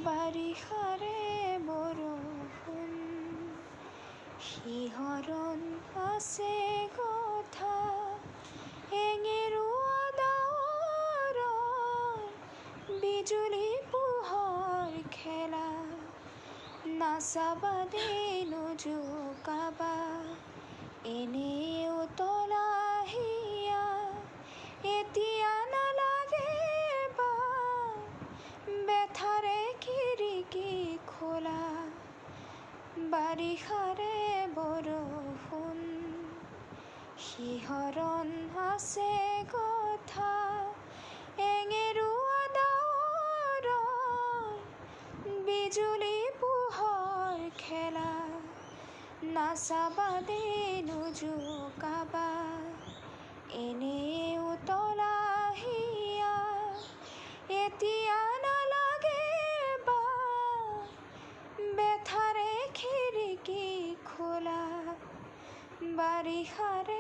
বাৰিষাৰে বৰষুণ শিহৰণ আছে কথা এঙেৰুৱা ডাৱৰত বিজুলী পোহৰ খেলা নাচাবা দেই নোজোকাবা এনেই উতলা হিয়া এতিয়া নালাগে বা বেথাৰে খিৰিকী খোলা বাৰিষাৰে বৰষুণ শিহৰণ আছে কথা এঙেৰুৱা ডাৱৰত বিজুলী পোহৰ খেলা নাচাবা দেই নোজোকাবা এনেই উতলা হিয়া এতিয়া নালাগে বা বেথাৰে খিৰিকী খোলা বাৰিষাৰে